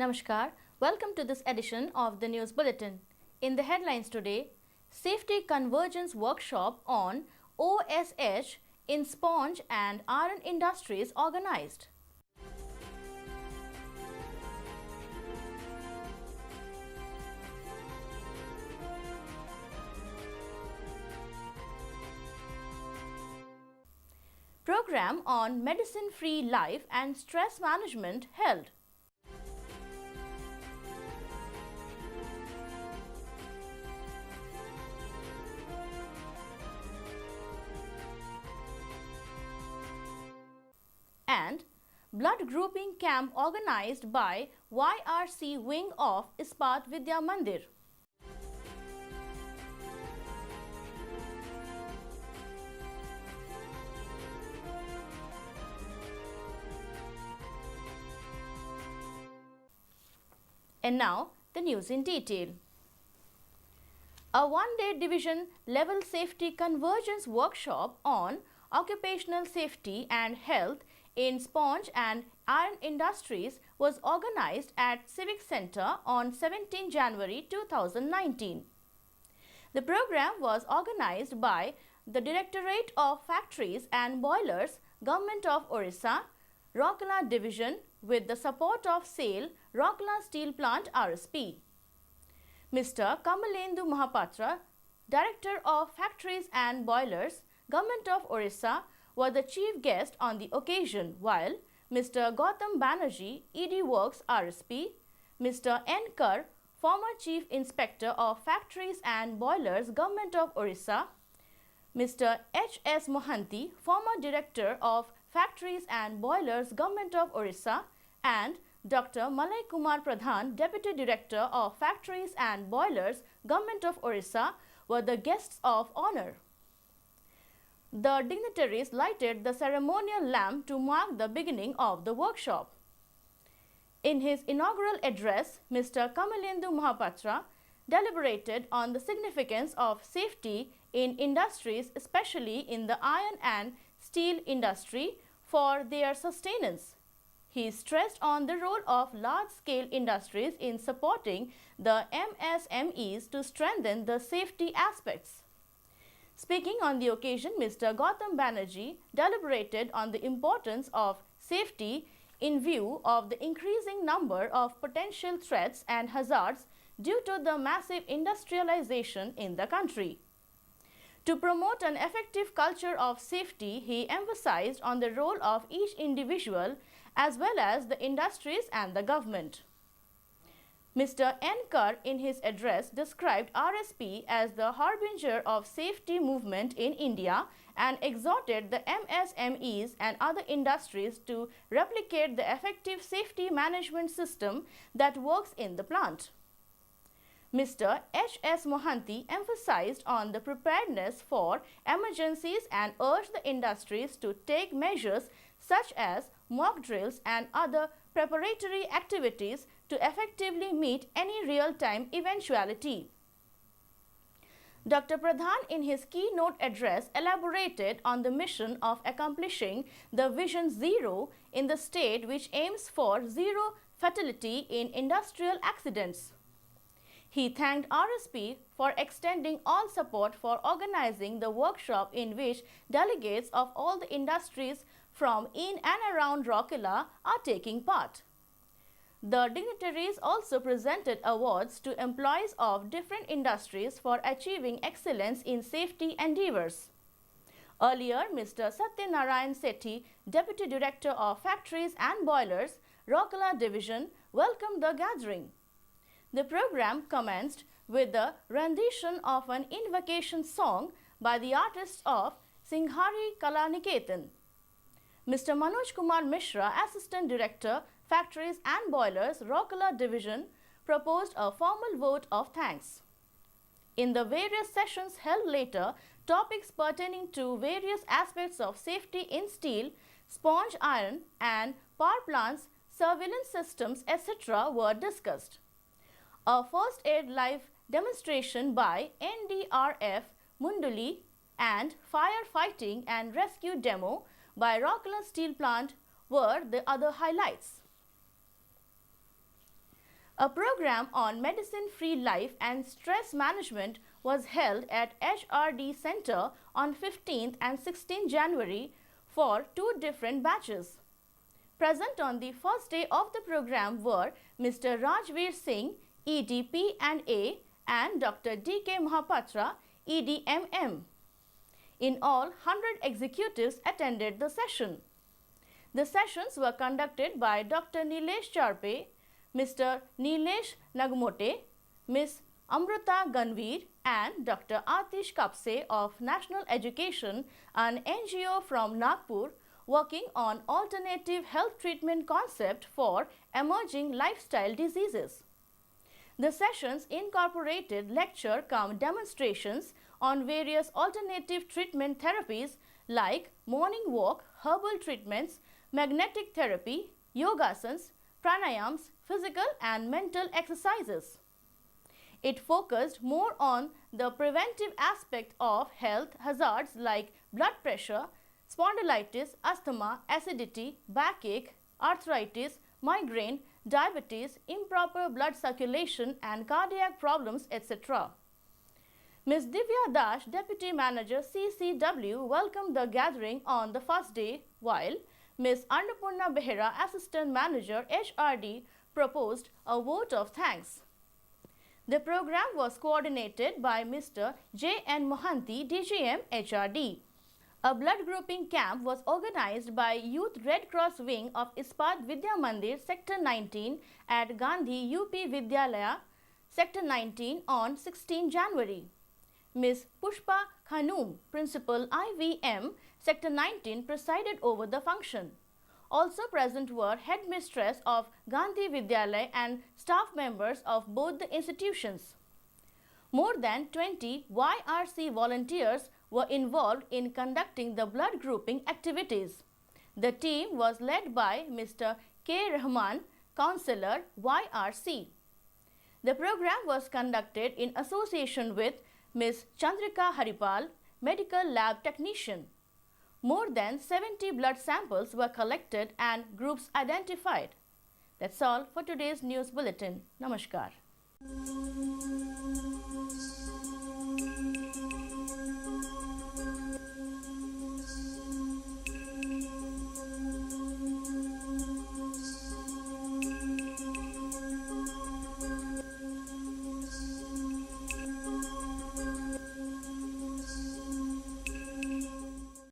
Namaskar. Welcome to this edition of the News Bulletin. In the headlines today, Safety Convergence Workshop on OSH in Sponge and Iron Industries organized. Program on medicine-free life and stress management held. And blood grouping camp organized by YRC wing of Ispat Vidya Mandir. And now the news in detail. A one-day division level safety convergence workshop on occupational safety and health in sponge and iron industries was organized at Civic Center on 17 January 2019. The program was organized by the Directorate of Factories and Boilers, Government of Orissa, Rourkela Division with the support of SAIL, Rourkela Steel Plant RSP. Mr. Kamalendu Mahapatra, Director of Factories and Boilers, Government of Orissa, were the chief guest on the occasion, while Mr. Gautam Banerjee, ED Works RSP, Mr. N. Kar, former Chief Inspector of Factories and Boilers, Government of Orissa, Mr. H. S. Mohanty, former Director of Factories and Boilers, Government of Orissa, and Dr. Malay Kumar Pradhan, Deputy Director of Factories and Boilers, Government of Orissa, were the guests of honor. The dignitaries lighted the ceremonial lamp to mark the beginning of the workshop. In his inaugural address, Mr. Kamalendu Mahapatra deliberated on the significance of safety in industries, especially in the iron and steel industry, for their sustenance. He stressed on the role of large-scale industries in supporting the MSMEs to strengthen the safety aspects. Speaking on the occasion, Mr. Gautam Banerjee deliberated on the importance of safety in view of the increasing number of potential threats and hazards due to the massive industrialization in the country. To promote an effective culture of safety, he emphasized on the role of each individual as well as the industries and the government. Mr. N. Kar in his address described RSP as the harbinger of safety movement in India and exhorted the MSMEs and other industries to replicate the effective safety management system that works in the plant. Mr. H. S. Mohanty emphasized on the preparedness for emergencies and urged the industries to take measures such as mock drills and other preparatory activities to effectively meet any real-time eventuality. Dr. Pradhan in his keynote address elaborated on the mission of accomplishing the Vision Zero in the state, which aims for zero fatality in industrial accidents. He thanked RSP for extending all support for organizing the workshop, in which delegates of all the industries from in and around Rourkela are taking part. The dignitaries also presented awards to employees of different industries for achieving excellence in safety endeavors. Earlier, Mr. Satyanarayan Sethi, Deputy Director of Factories and Boilers, Rourkela Division, welcomed the gathering. The program commenced with the rendition of an invocation song by the artists of Singhari Kalaniketan. Mr. Manoj Kumar Mishra, Assistant Director, Factories and Boilers, Rourkela Division, proposed a formal vote of thanks. In the various sessions held later, topics pertaining to various aspects of safety in steel, sponge iron and power plants, surveillance systems, etc. were discussed. A first aid live demonstration by NDRF Munduli and firefighting and rescue demo by Rourkela Steel Plant were the other highlights. A program on medicine-free life and stress management was held at HRD Center on 15th and 16th January for 2 different batches. Present on the first day of the program were Mr. Rajveer Singh, EDP&A, and Dr. D.K. Mahapatra, EDMM. In all, 100 executives attended the session. The sessions were conducted by Dr. Nilesh Charpe, Mr. Nilesh Nagmote, Ms. Amrita Ganveer, and Dr. Atish Kapse of National Education, an NGO from Nagpur, working on alternative health treatment concept for emerging lifestyle diseases. The sessions incorporated lecture-cum-demonstrations on various alternative treatment therapies like morning walk, herbal treatments, magnetic therapy, yogasans, pranayams, physical and mental exercises. It focused more on the preventive aspect of health hazards like blood pressure, spondylitis, asthma, acidity, backache, arthritis, migraine, diabetes, improper blood circulation and cardiac problems, etc. Ms. Divya Dash, Deputy Manager CCW, welcomed the gathering on the first day, while Ms. Annapurna Behera, Assistant Manager HRD, proposed a vote of thanks. The program was coordinated by Mr. J. N. Mohanty, DGM HRD. A blood grouping camp was organized by Youth Red Cross Wing of Ispat Vidya Mandir, Sector 19 at Gandhi UP Vidyalaya, Sector 19 on 16 January. Ms. Pushpa Khanum, Principal IVM, Sector 19, presided over the function. Also present were headmistress of Gandhi Vidyalaya and staff members of both the institutions. More than 20 YRC volunteers were involved in conducting the blood grouping activities. The team was led by Mr. K. Rahman, Councillor, YRC. The program was conducted in association with Ms. Chandrika Haripal, Medical Lab Technician. More than 70 blood samples were collected and groups identified. That's all for today's news bulletin. Namaskar.